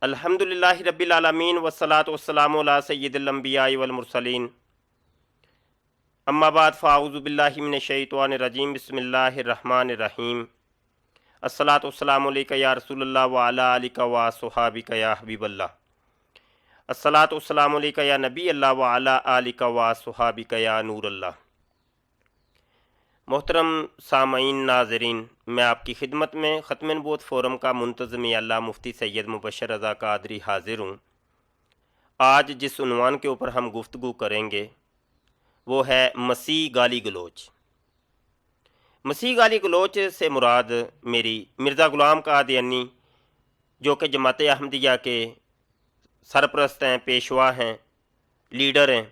الحمدللہ رب العالمین والصلاة والسلام علی سید الانبیاء والمرسلین اما بعد فاعوذ باللہ من الشیطان الرجیم بسم اللہ الرحمن الرحیم الصلاۃ والسلام علیکہ یا رسول اللہ وعلی آلک وصحابک یا حبیب اللہ الصلاۃ والسلام علیکہ یا نبی اللہ وعلی آلک وصحابک یا نور اللہ۔ محترم سامعین ناظرین، میں آپ کی خدمت میں ختم نبوت فورم کا منتظم اللہ مفتی سید مبشر رضا قادری حاضر ہوں۔ آج جس عنوان کے اوپر ہم گفتگو کریں گے وہ ہے مسیح گالی گلوچ۔ مسیح گالی گلوچ سے مراد میری مرزا غلام قادیانی جو کہ جماعت احمدیہ کے سرپرست ہیں، پیشوا ہیں، لیڈر ہیں،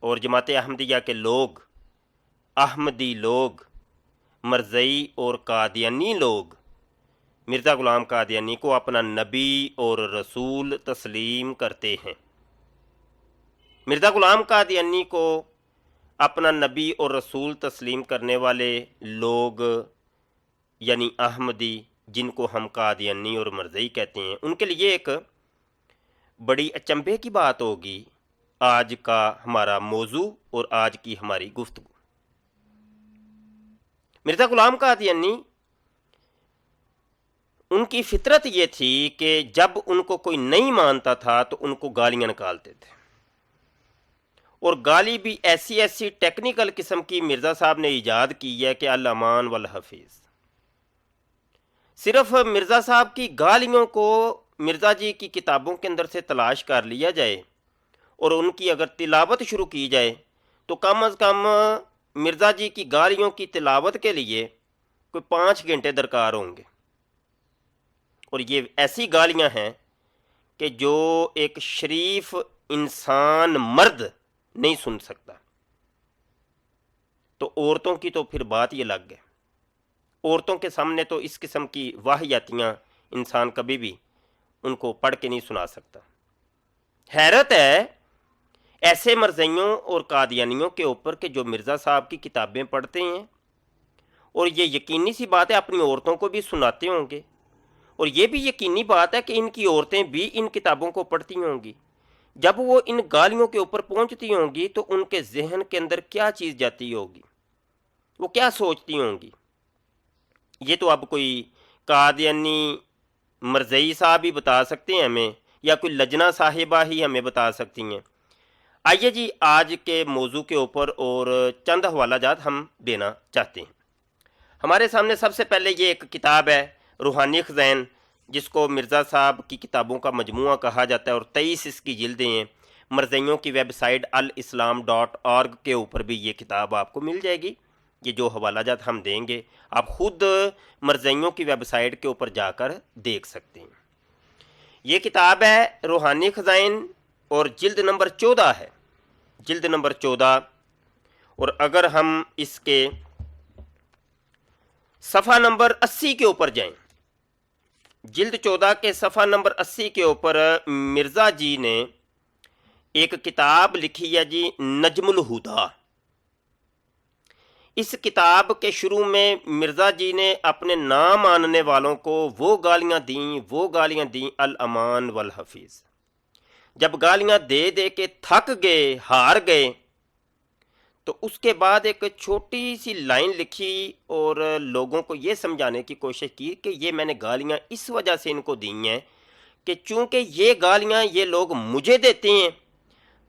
اور جماعت احمدیہ کے لوگ، احمدی لوگ، مرزئی اور قادیانی لوگ مرزا غلام قادیانی کو اپنا نبی اور رسول تسلیم کرتے ہیں۔ مرزا غلام قادیانی کو اپنا نبی اور رسول تسلیم کرنے والے لوگ یعنی احمدی، جن کو ہم قادیانی اور مرزئی کہتے ہیں، ان کے لیے ایک بڑی اچنبھے کی بات ہوگی آج کا ہمارا موضوع اور آج کی ہماری گفتگو۔ مرزا غلام قادیانی، ان کی فطرت یہ تھی کہ جب ان کو کوئی نہیں مانتا تھا تو ان کو گالیاں نکالتے تھے، اور گالی بھی ایسی ایسی ٹیکنیکل قسم کی مرزا صاحب نے ایجاد کی ہے کہ الامان والحفیظ۔ صرف مرزا صاحب کی گالیوں کو مرزا جی کی کتابوں کے اندر سے تلاش کر لیا جائے اور ان کی اگر تلاوت شروع کی جائے تو کم از کم مرزا جی کی گالیوں کی تلاوت کے لیے کوئی 5 گھنٹے درکار ہوں گے، اور یہ ایسی گالیاں ہیں کہ جو ایک شریف انسان مرد نہیں سن سکتا۔ تو عورتوں کی تو پھر بات یہ الگ ہے، عورتوں کے سامنے تو اس قسم کی واہیاتیاں انسان کبھی بھی ان کو پڑھ کے نہیں سنا سکتا۔ حیرت ہے ایسے مرزائیوں اور قادیانیوں کے اوپر کہ جو مرزا صاحب کی کتابیں پڑھتے ہیں، اور یہ یقینی سی بات ہے اپنی عورتوں کو بھی سناتے ہوں گے، اور یہ بھی یقینی بات ہے کہ ان کی عورتیں بھی ان کتابوں کو پڑھتی ہوں گی۔ جب وہ ان گالیوں کے اوپر پہنچتی ہوں گی تو ان کے ذہن کے اندر کیا چیز جاتی ہوگی، وہ کیا سوچتی ہوں گی، یہ تو اب کوئی قادیانی مرزئی صاحب ہی بتا سکتے ہیں ہمیں، یا کوئی لجنہ صاحبہ ہی ہمیں بتا سکتی ہیں۔ آئیے جی آج کے موضوع کے اوپر اور چند حوالہ جات ہم دینا چاہتے ہیں۔ ہمارے سامنے سب سے پہلے یہ ایک کتاب ہے روحانی خزائن، جس کو مرزا صاحب کی کتابوں کا مجموعہ کہا جاتا ہے، اور 23 اس کی جلدیں ہیں۔ مرزائیوں کی ویب سائٹ الاسلام.org کے اوپر بھی یہ کتاب آپ کو مل جائے گی۔ یہ جو حوالہ جات ہم دیں گے آپ خود مرزائیوں کی ویب سائٹ کے اوپر جا کر دیکھ سکتے ہیں۔ یہ کتاب ہے روحانی خزائن اور جلد نمبر 14 ہے، جلد نمبر 14، اور اگر ہم اس کے صفحہ نمبر 80 کے اوپر جائیں، جلد 14 کے صفحہ نمبر 80 کے اوپر مرزا جی نے ایک کتاب لکھی ہے جی، نجم الہدا۔ اس کتاب کے شروع میں مرزا جی نے اپنے نہ ماننے والوں کو وہ گالیاں دیں الامان والحفیظ۔ جب گالیاں دے دے کے تھک گئے، ہار گئے، تو اس کے بعد ایک چھوٹی سی لائن لکھی اور لوگوں کو یہ سمجھانے کی کوشش کی کہ یہ میں نے گالیاں اس وجہ سے ان کو دی ہیں کہ چونکہ یہ گالیاں یہ لوگ مجھے دیتے ہیں،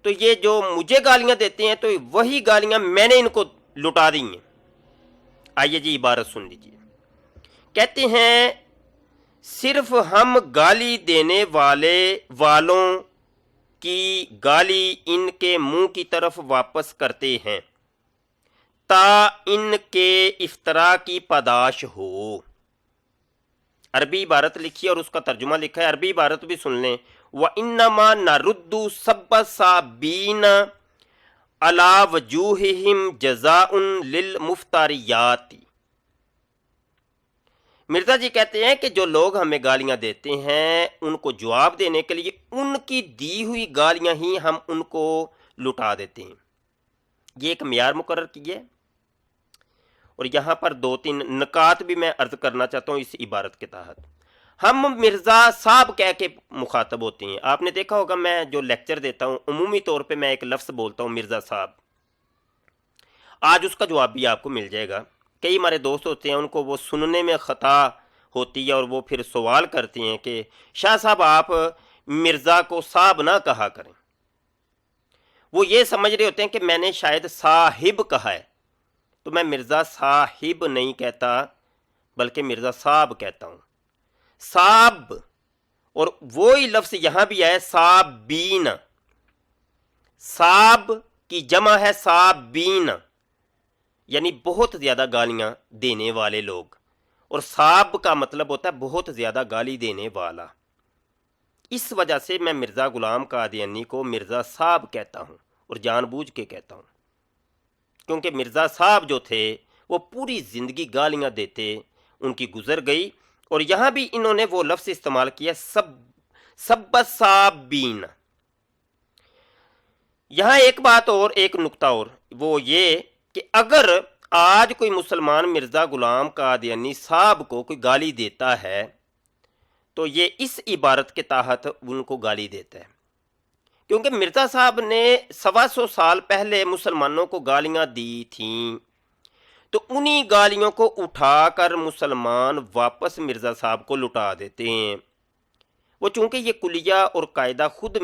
تو یہ جو مجھے گالیاں دیتے ہیں تو وہی گالیاں میں نے ان کو لٹا دی ہیں۔ آئیے جی عبارت سن لیجیے۔ کہتے ہیں صرف ہم گالی دینے والوں کی گالی ان کے منہ کی طرف واپس کرتے ہیں تا ان کے افطرا کی پاداش ہو۔ عربی عبارت لکھی اور اس کا ترجمہ لکھا ہے، عربی عبارت بھی سن لیں۔ وَإِنَّمَا نَرُدُّ سَبَّ الصَّابِّينَ عَلَى وُجُوهِهِمْ جَزَاءٌ لِلْمُفْتَرِيَاتِ۔ مرزا جی کہتے ہیں کہ جو لوگ ہمیں گالیاں دیتے ہیں ان کو جواب دینے کے لیے ان کی دی ہوئی گالیاں ہی ہم ان کو لٹا دیتے ہیں۔ یہ ایک معیار مقرر کیے، اور یہاں پر 2-3 نکات بھی میں عرض کرنا چاہتا ہوں اس عبارت کے تحت۔ ہم مرزا صاحب کہہ کے مخاطب ہوتے ہیں. آپ نے دیکھا ہوگا میں جو لیکچر دیتا ہوں عمومی طور پہ میں ایک لفظ بولتا ہوں مرزا صاحب. آج اس کا جواب بھی آپ کو مل جائے گا. کئی ہمارے دوست ہوتے ہیں ان کو وہ سننے میں خطا ہوتی ہے اور وہ پھر سوال کرتے ہیں کہ شاہ صاحب آپ مرزا کو صاحب نہ کہا کریں. وہ یہ سمجھ رہے ہوتے ہیں کہ میں نے شاید صاحب کہا ہے، تو میں مرزا صاحب نہیں کہتا بلکہ مرزا صاحب کہتا ہوں. صاحب اور وہی لفظ یہاں بھی ہے صابین. صاب کی جمع ہے صابین، یعنی بہت زیادہ گالیاں دینے والے لوگ، اور صاب کا مطلب ہوتا ہے بہت زیادہ گالی دینے والا. اس وجہ سے میں مرزا غلام قادیانی کو مرزا صاحب کہتا ہوں اور جان بوجھ کے کہتا ہوں، کیونکہ مرزا صاحب جو تھے وہ پوری زندگی گالیاں دیتے، ان کی گزر گئی. اور یہاں بھی انہوں نے وہ لفظ استعمال کیا سب صابین. یہاں ایک بات اور، ایک نقطہ اور، وہ یہ کہ اگر آج کوئی مسلمان مرزا غلام قادیانی صاحب کو کوئی گالی دیتا ہے تو یہ اس عبارت کے تحت ان کو گالی دیتا ہے، کیونکہ مرزا صاحب نے 125 سال پہلے مسلمانوں کو گالیاں دی تھیں، تو انہی گالیوں کو اٹھا کر مسلمان واپس مرزا صاحب کو لٹا دیتے ہیں. وہ چونکہ یہ کلیہ اور قاعدہ خود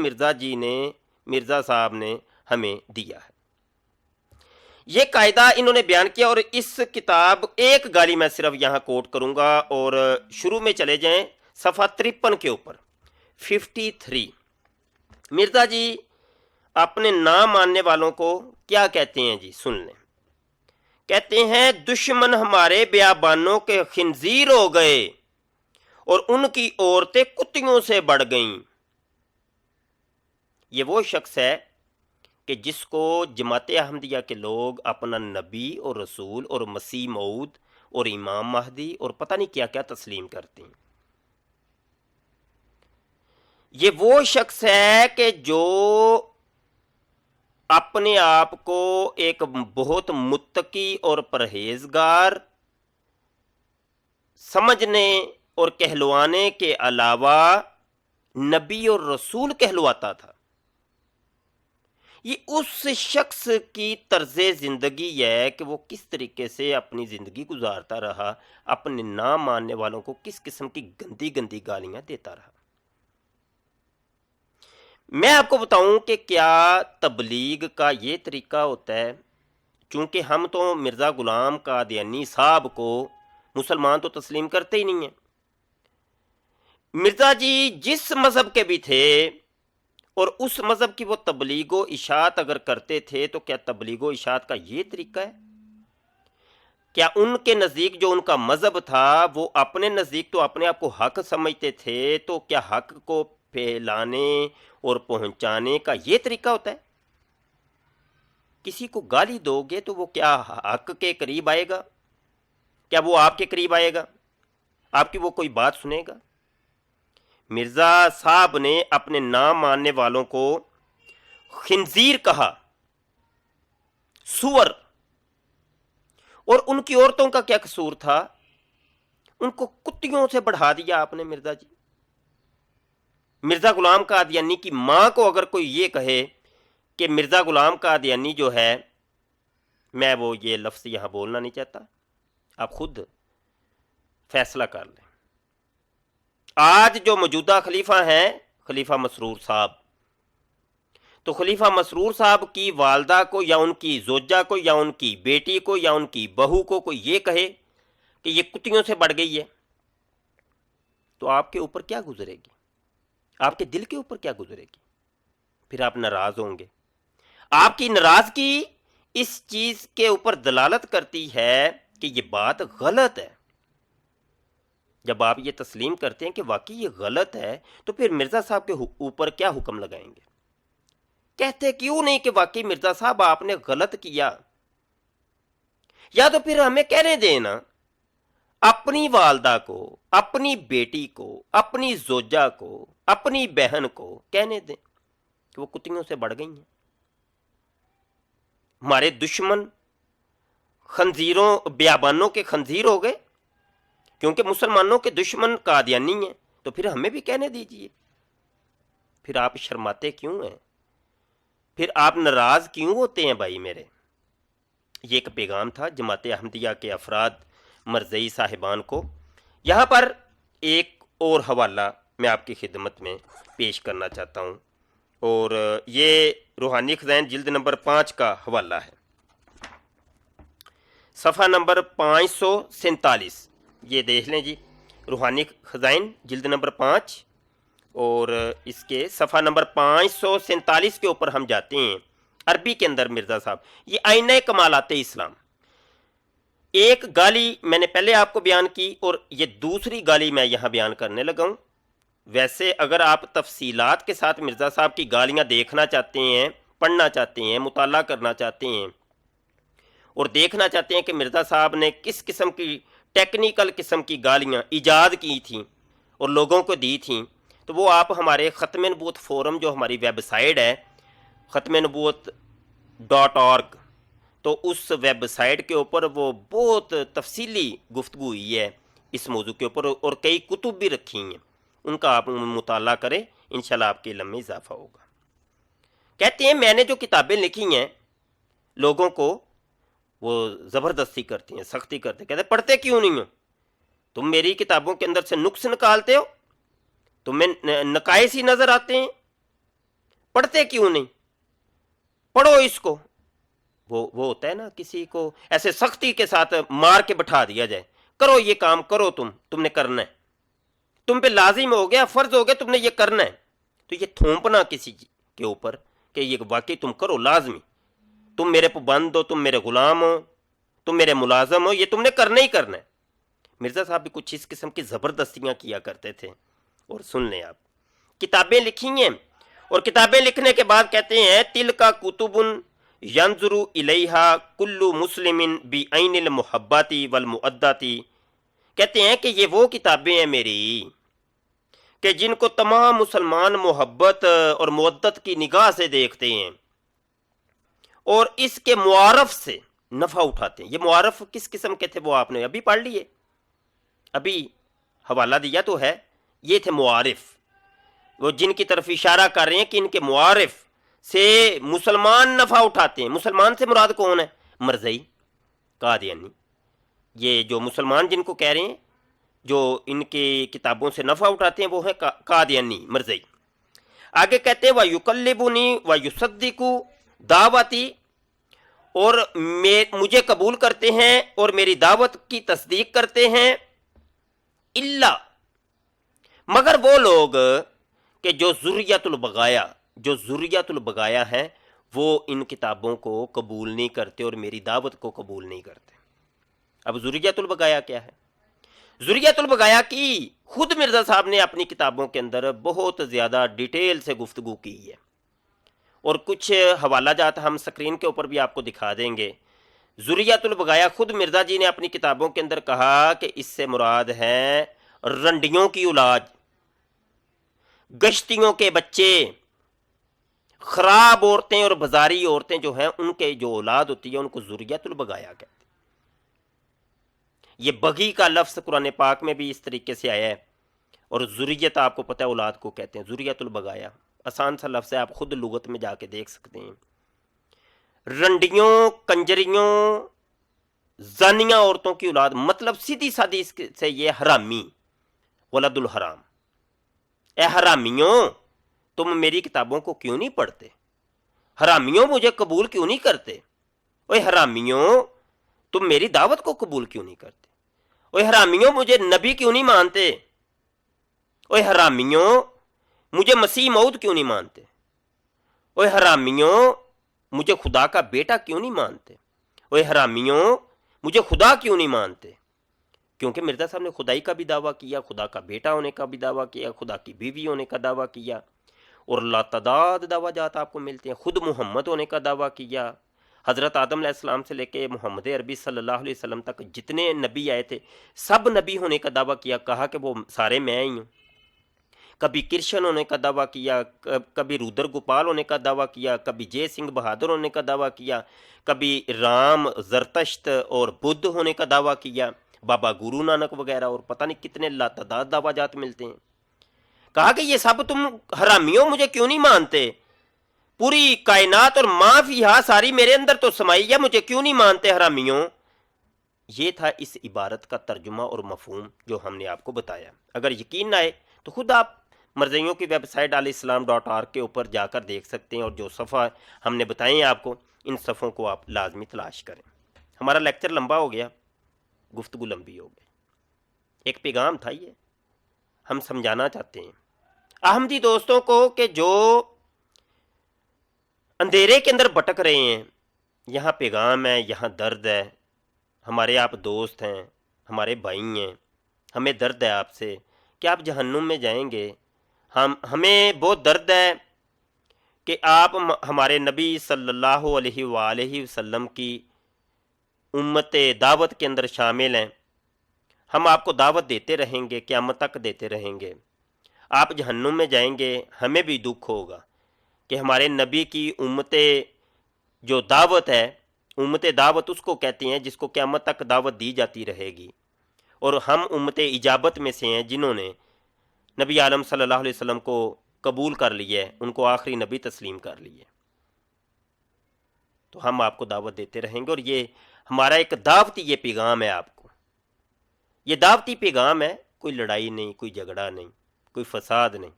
مرزا صاحب نے ہمیں دیا ہے. یہ قاعدہ انہوں نے بیان کیا، اور اس کتاب ایک گالی میں صرف یہاں کوٹ کروں گا، اور شروع میں چلے جائیں صفحہ 53 کے اوپر 53. مرزا جی اپنے نہ ماننے والوں کو کیا کہتے ہیں جی، سن لیں. کہتے ہیں دشمن ہمارے بیابانوں کے خنزیر ہو گئے اور ان کی عورتیں کتیوں سے بڑھ گئیں. یہ وہ شخص ہے کہ جس کو جماعت احمدیہ کے لوگ اپنا نبی اور رسول اور مسیح موعود اور امام مہدی اور پتہ نہیں کیا کیا تسلیم کرتے ہیں. یہ وہ شخص ہے کہ جو اپنے آپ کو ایک بہت متقی اور پرہیزگار سمجھنے اور کہلوانے کے علاوہ نبی اور رسول کہلواتا تھا. یہ اس شخص کی طرز زندگی ہے کہ وہ کس طریقے سے اپنی زندگی گزارتا رہا، اپنے نہ ماننے والوں کو کس قسم کی گندی گندی گالیاں دیتا رہا. میں آپ کو بتاؤں کہ کیا تبلیغ کا یہ طریقہ ہوتا ہے. چونکہ ہم تو مرزا غلام قادیانی صاحب کو مسلمان تو تسلیم کرتے ہی نہیں ہیں. مرزا جی جس مذہب کے بھی تھے اور اس مذہب کی وہ تبلیغ و اشاعت اگر کرتے تھے تو کیا تبلیغ و اشاعت کا یہ طریقہ ہے؟ کیا ان کے نزدیک جو ان کا مذہب تھا وہ اپنے نزدیک تو اپنے آپ کو حق سمجھتے تھے، تو کیا حق کو پھیلانے اور پہنچانے کا یہ طریقہ ہوتا ہے؟ کسی کو گالی دو گے تو وہ کیا حق کے قریب آئے گا؟ کیا وہ آپ کے قریب آئے گا؟ آپ کی وہ کوئی بات سنے گا؟ مرزا صاحب نے اپنے نہ ماننے والوں کو خنزیر کہا، سور. اور ان کی عورتوں کا کیا قصور تھا؟ ان کو کتیوں سے بڑھا دیا آپ نے مرزا جی. مرزا غلام قادیانی کی ماں کو اگر کوئی یہ کہے کہ مرزا غلام قادیانی جو ہے، میں وہ یہ لفظ یہاں بولنا نہیں چاہتا، آپ خود فیصلہ کر لیں. آج جو موجودہ خلیفہ ہیں خلیفہ مسرور صاحب، تو خلیفہ مسرور صاحب کی والدہ کو یا ان کی زوجہ کو یا ان کی بیٹی کو یا ان کی بہو کو کوئی یہ کہے کہ یہ کتیوں سے بڑھ گئی ہے، تو آپ کے اوپر کیا گزرے گی؟ آپ کے دل کے اوپر کیا گزرے گی؟ پھر آپ ناراض ہوں گے. آپ کی ناراضگی اس چیز کے اوپر دلالت کرتی ہے کہ یہ بات غلط ہے. جب آپ یہ تسلیم کرتے ہیں کہ واقعی یہ غلط ہے تو پھر مرزا صاحب کے اوپر کیا حکم لگائیں گے؟ کہتے کیوں نہیں کہ واقعی مرزا صاحب آپ نے غلط کیا؟ یا تو پھر ہمیں کہنے دینا، اپنی والدہ کو، اپنی بیٹی کو، اپنی زوجہ کو، اپنی بہن کو کہنے دیں کہ وہ کتیوں سے بڑھ گئی ہیں. ہمارے دشمن خنزیروں بیابانوں کے خنزیر ہو گئے، کیونکہ مسلمانوں کے دشمن قادیانی ہیں. تو پھر ہمیں بھی کہنے دیجئے. پھر آپ شرماتے کیوں ہیں؟ پھر آپ ناراض کیوں ہوتے ہیں بھائی میرے؟ یہ ایک پیغام تھا جماعت احمدیہ کے افراد مرزئی صاحبان کو. یہاں پر ایک اور حوالہ میں آپ کی خدمت میں پیش کرنا چاہتا ہوں، اور یہ روحانی خزائن جلد نمبر 5 کا حوالہ ہے، صفحہ نمبر 547. یہ دیکھ لیں جی، روحانی خزائن جلد نمبر 5 اور اس کے صفحہ نمبر 547 کے اوپر ہم جاتے ہیں. عربی کے اندر مرزا صاحب، یہ آئینہ کمالات اسلام، ایک گالی میں نے پہلے آپ کو بیان کی اور یہ دوسری گالی میں یہاں بیان کرنے لگا ہوں. ویسے اگر آپ تفصیلات کے ساتھ مرزا صاحب کی گالیاں دیکھنا چاہتے ہیں، پڑھنا چاہتے ہیں، مطالعہ کرنا چاہتے ہیں اور دیکھنا چاہتے ہیں کہ مرزا صاحب نے کس قسم کی ٹیکنیکل قسم کی گالیاں ایجاد کی تھیں اور لوگوں کو دی تھیں، تو وہ آپ ہمارے ختم نبوت فورم جو ہماری ویب سائٹ ہے ختم نبوت .org، تو اس ویب سائٹ کے اوپر وہ بہت تفصیلی گفتگو ہوئی ہے اس موضوع کے اوپر، اور کئی کتب بھی رکھی ہیں، ان کا آپ مطالعہ کریں، انشاءاللہ آپ کے علم میں اضافہ ہوگا. کہتے ہیں میں نے جو کتابیں لکھی ہیں لوگوں کو وہ زبردستی کرتی ہیں، سختی کرتے ہیں، کہتے ہیں پڑھتے کیوں نہیں ہو تم؟ میری کتابوں کے اندر سے نقص نکالتے ہو، تمہیں نقائص ہی نظر آتے ہیں، پڑھتے کیوں نہیں؟ پڑھو اس کو. وہ ہوتا ہے نا، کسی کو ایسے سختی کے ساتھ مار کے بٹھا دیا جائے، کرو یہ کام، کرو، تم نے کرنا ہے، تم پہ لازم ہو گیا، فرض ہو گیا، تم نے یہ کرنا ہے. تو یہ تھوپنا کسی کے اوپر کہ یہ واقعی تم کرو، لازمی، تم میرے پابند ہو، تم میرے غلام ہو، تم میرے ملازم ہو، یہ تم نے کرنا ہی کرنا ہے. مرزا صاحب بھی کچھ اس قسم کی زبردستیاں کیا کرتے تھے. اور سن لیں، آپ کتابیں لکھی ہیں اور کتابیں لکھنے کے بعد کہتے ہیں تل کا کتب ینظر الیہا کل مسلم بعین المحباتی والمؤداتی. کہتے ہیں کہ یہ وہ کتابیں ہیں میری کہ جن کو تمام مسلمان محبت اور مودت کی نگاہ سے دیکھتے ہیں اور اس کے معارف سے نفع اٹھاتے ہیں. یہ معارف کس قسم کے تھے وہ آپ نے ابھی پڑھ لیے، ابھی حوالہ دیا تو ہے. یہ تھے معارف، وہ جن کی طرف اشارہ کر رہے ہیں کہ ان کے معارف سے مسلمان نفع اٹھاتے ہیں. مسلمان سے مراد کون ہے؟ مرزئی، قادیانی. یہ جو مسلمان جن کو کہہ رہے ہیں جو ان کی کتابوں سے نفع اٹھاتے ہیں وہ ہیں قادیانی، مرزئی. آگے کہتے ہیں وَيُقَلِّبُنِي وَيُصَدِّقُ دعوتی، اور مجھے قبول کرتے ہیں اور میری دعوت کی تصدیق کرتے ہیں، اللہ، مگر وہ لوگ کہ جو ذریت البغایا ہیں وہ ان کتابوں کو قبول نہیں کرتے اور میری دعوت کو قبول نہیں کرتے. اب ذریت البغایا کیا ہے؟ ذریت البغایا کی خود مرزا صاحب نے اپنی کتابوں کے اندر بہت زیادہ ڈیٹیل سے گفتگو کی ہے، اور کچھ حوالہ جات ہم سکرین کے اوپر بھی آپ کو دکھا دیں گے. ذریت البغایا خود مرزا جی نے اپنی کتابوں کے اندر کہا کہ اس سے مراد ہے رنڈیوں کی اولاد، گشتیوں کے بچے، خراب عورتیں اور بازاری عورتیں جو ہیں ان کے جو اولاد ہوتی ہے ان کو ذریت البغایا کہتے ہیں. یہ بغی کا لفظ قرآن پاک میں بھی اس طریقے سے آیا ہے، اور ذریت آپ کو پتہ ہے اولاد کو کہتے ہیں. ذریت البغایا آسان سا لفظ ہے، آپ خود لغت میں جا کے دیکھ سکتے ہیں. رنڈیوں، کنجریوں، زانیہ عورتوں کی اولاد، مطلب سیدھی سادھی اس سے یہ حرامی، ولد الحرام. اے حرامیوں، تم میری کتابوں کو کیوں نہیں پڑھتے؟ حرامیوں، مجھے قبول کیوں نہیں کرتے؟ اوے حرامیوں، تم میری دعوت کو قبول کیوں نہیں کرتے؟ اوے حرامیوں، مجھے نبی کیوں نہیں مانتے؟ اوے حرامیوں، مجھے مسیح موعود کیوں نہیں مانتے؟ اوے حرامیوں، مجھے خدا کا بیٹا کیوں نہیں مانتے؟ اوے حرامیوں، مجھے خدا کیوں نہیں مانتے؟ کیونکہ مرزا صاحب نے خدائی کا بھی دعویٰ کیا، خدا کا بیٹا ہونے کا بھی دعویٰ کیا، خدا کی بیوی ہونے کا دعویٰ کیا، اور لاتعداد دعویٰ جات آپ کو ملتے ہیں. خود محمد ہونے کا دعویٰ کیا. حضرت آدم علیہ السلام سے لے کے محمد عربی صلی اللہ علیہ وسلم تک جتنے نبی آئے تھے سب نبی ہونے کا دعویٰ کیا، کہا کہ وہ سارے میں ہی ہوں. کبھی کرشن ہونے کا دعویٰ کیا، کبھی رودر گوپال ہونے کا دعویٰ کیا، کبھی جے سنگھ بہادر ہونے کا دعویٰ کیا، کبھی رام، زرتشت اور بدھ ہونے کا دعویٰ کیا، بابا گرو نانک وغیرہ، اور پتہ نہیں کتنے لاتعداد دعویٰ جات ملتے ہیں. کہا کہ یہ سب تم حرامیوں مجھے کیوں نہیں مانتے؟ پوری کائنات اور ما فیہا ساری میرے اندر تو سمائی ہے، مجھے کیوں نہیں مانتے حرامیوں؟ یہ تھا اس عبارت کا ترجمہ اور مفہوم جو ہم نے آپ کو بتایا۔ اگر یقین نہ آئے تو خود آپ مرزیوں کی ویب سائٹ alislam.org کے اوپر جا کر دیکھ سکتے ہیں، اور جو صفحہ ہم نے بتائے ہیں آپ کو، ان صفحوں کو آپ لازمی تلاش کریں۔ ہمارا لیکچر لمبا ہو گیا، گفتگو لمبی ہو گئی، ایک پیغام تھا یہ ہم سمجھانا چاہتے ہیں احمدی دوستوں کو کہ جو اندھیرے کے اندر بھٹک رہے ہیں۔ یہاں پیغام ہے، یہاں درد ہے، ہمارے آپ دوست ہیں، ہمارے بھائی ہیں، ہمیں درد ہے آپ سے کہ آپ جہنم میں جائیں گے۔ ہمیں بہت درد ہے کہ آپ ہمارے نبی صلی اللہ علیہ وآلہ وسلم کی امت دعوت کے اندر شامل ہیں۔ ہم آپ کو دعوت دیتے رہیں گے، قیامت تک دیتے رہیں گے۔ آپ جہنم میں جائیں گے، ہمیں بھی دکھ ہوگا کہ ہمارے نبی کی امت جو دعوت ہے، امت دعوت اس کو کہتے ہیں جس کو قیامت تک دعوت دی جاتی رہے گی، اور ہم امت اجابت میں سے ہیں جنہوں نے نبی عالم صلی اللہ علیہ وسلم کو قبول کر لیے، ان کو آخری نبی تسلیم کر لیے۔ تو ہم آپ کو دعوت دیتے رہیں گے، اور یہ ہمارا ایک دعوتی یہ پیغام ہے آپ کو، یہ دعوتی پیغام ہے، کوئی لڑائی نہیں، کوئی جھگڑا نہیں، کوئی فساد نہیں،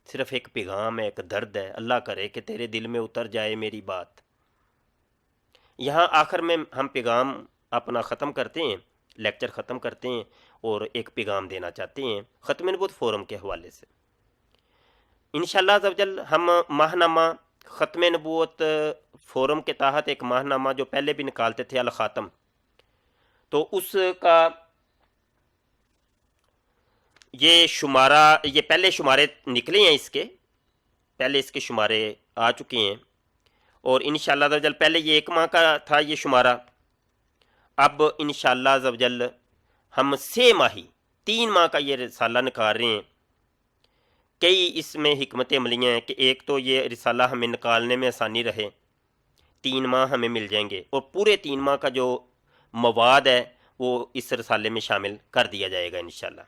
صرف ایک پیغام ہے، ایک درد ہے۔ اللہ کرے کہ تیرے دل میں اتر جائے میری بات۔ یہاں آخر میں ہم پیغام اپنا ختم کرتے ہیں، لیکچر ختم کرتے ہیں، اور ایک پیغام دینا چاہتے ہیں ختم نبوت فورم کے حوالے سے۔ انشاءاللہ عز و جل ہم ماہنامہ ختم نبوت فورم کے تحت ایک ماہنامہ جو پہلے بھی نکالتے تھے الخاتم، تو اس کا یہ شمارہ، یہ پہلے شمارے نکلے ہیں، اس کے پہلے اس کے شمارے آ چکے ہیں، اور انشاءاللہ عز و جل پہلے یہ 1 ماہ کا تھا یہ شمارہ، اب انشاءاللہ عز و جل ہم 6 ماہی 3 ماہ کا یہ رسالہ نکال رہے ہیں۔ کئی اس میں حکمت عملیاں ہیں کہ ایک تو یہ رسالہ ہمیں نکالنے میں آسانی رہے، 3 ماہ ہمیں مل جائیں گے، اور پورے 3 ماہ کا جو مواد ہے وہ اس رسالے میں شامل کر دیا جائے گا انشاءاللہ۔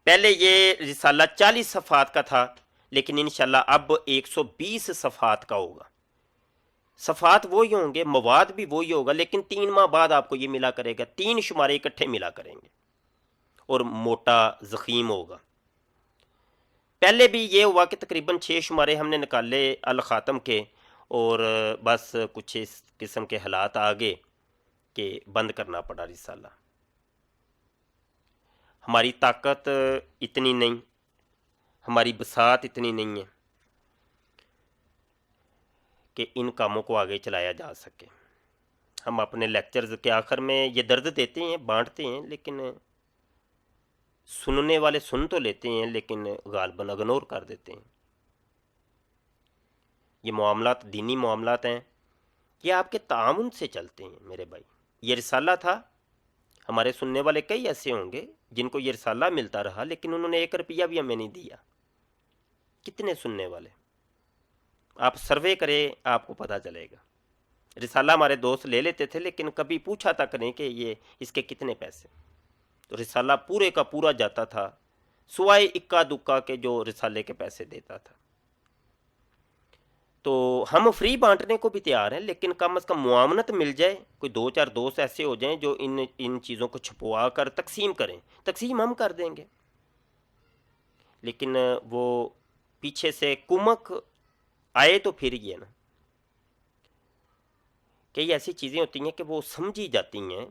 پہلے یہ رسالہ 40 صفحات کا تھا، لیکن انشاءاللہ اب 120 صفحات کا ہوگا۔ صفحات وہی ہوں گے، مواد بھی وہی ہوگا، لیکن 3 ماہ بعد آپ کو یہ ملا کرے گا، 3 شمارے اکٹھے ملا کریں گے، اور موٹا ضخیم ہوگا۔ پہلے بھی یہ ہوا کہ تقریباً 6 شمارے ہم نے نکالے الخاتم کے، اور بس کچھ اس قسم کے حالات آگے کہ بند کرنا پڑا رسالہ۔ ہماری طاقت اتنی نہیں، ہماری بساط اتنی نہیں ہے کہ ان کاموں کو آگے چلایا جا سکے۔ ہم اپنے لیکچرز کے آخر میں یہ درد دیتے ہیں، بانٹتے ہیں، لیکن سننے والے سن تو لیتے ہیں، لیکن غالباً اگنور کر دیتے ہیں۔ یہ معاملات دینی معاملات ہیں، یہ آپ کے تعاون سے چلتے ہیں میرے بھائی۔ یہ رسالہ تھا، ہمارے سننے والے کئی ایسے ہوں گے جن کو یہ رسالہ ملتا رہا، لیکن انہوں نے 1 روپیہ بھی ہمیں نہیں دیا۔ کتنے سننے والے؟ آپ سروے کریں، آپ کو پتہ چلے گا۔ رسالہ ہمارے دوست لے لیتے تھے، لیکن کبھی پوچھا تک نہیں کہ یہ اس کے کتنے پیسے۔ تو رسالہ پورے کا پورا جاتا تھا، سوائے اکا دکا کے جو رسالے کے پیسے دیتا تھا۔ تو ہم فری بانٹنے کو بھی تیار ہیں، لیکن کم از کم معاونت مل جائے، کوئی 2-4 دوست ایسے ہو جائیں جو ان چیزوں کو چھپوا کر تقسیم کریں، تقسیم ہم کر دیں گے، لیکن وہ پیچھے سے کمک آئے تو پھر یہ نا، کئی ایسی چیزیں ہوتی ہیں کہ وہ سمجھی جاتی ہیں،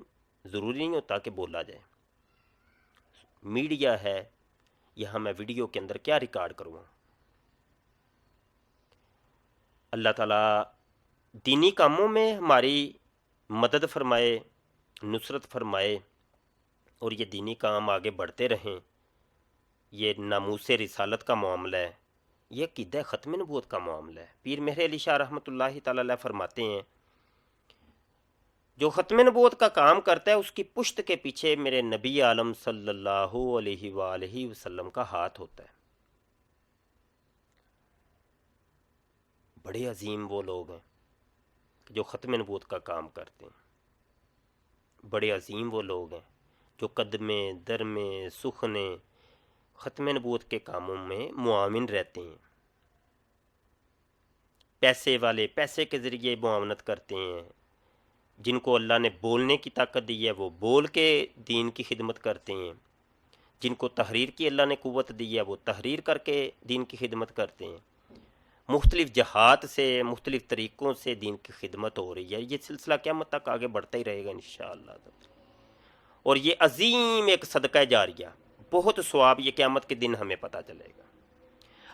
ضروری نہیں ہوتا کہ بولا جائے۔ میڈیا ہے، یہاں میں ویڈیو کے اندر کیا ریکارڈ کروں؟ اللہ تعالیٰ دینی کاموں میں ہماری مدد فرمائے، نصرت فرمائے، اور یہ دینی کام آگے بڑھتے رہیں۔ یہ ناموس رسالت کا معاملہ ہے، یہ عقیدہ ختم نبوت کا معاملہ ہے۔ پیر مہر علی شاہ رحمۃ اللہ تعالی علیہ فرماتے ہیں، جو ختم نبوت کا کام کرتا ہے اس کی پشت کے پیچھے میرے نبی عالم صلی اللہ علیہ وآلہ وسلم کا ہاتھ ہوتا ہے۔ بڑے عظیم وہ لوگ ہیں جو ختم نبوت کا کام کرتے ہیں، بڑے عظیم وہ لوگ ہیں جو قدمے درمے سخنے ختم نبوت کے کاموں میں معاون رہتے ہیں، پیسے والے پیسے کے ذریعے معاونت کرتے ہیں، جن کو اللہ نے بولنے کی طاقت دی ہے وہ بول کے دین کی خدمت کرتے ہیں، جن کو تحریر کی اللہ نے قوت دی ہے وہ تحریر کر کے دین کی خدمت کرتے ہیں۔ مختلف جہات سے مختلف طریقوں سے دین کی خدمت ہو رہی ہے، یہ سلسلہ قیامت تک آگے بڑھتا ہی رہے گا انشاءاللہ۔ اور یہ عظیم ایک صدقہ جاریہ، بہت ثواب یہ قیامت کے دن ہمیں پتہ چلے گا۔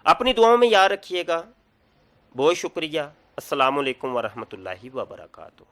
اپنی دعاؤں میں یاد رکھیے گا۔ بہت شکریہ۔ السلام علیکم ورحمۃ اللہ وبرکاتہ۔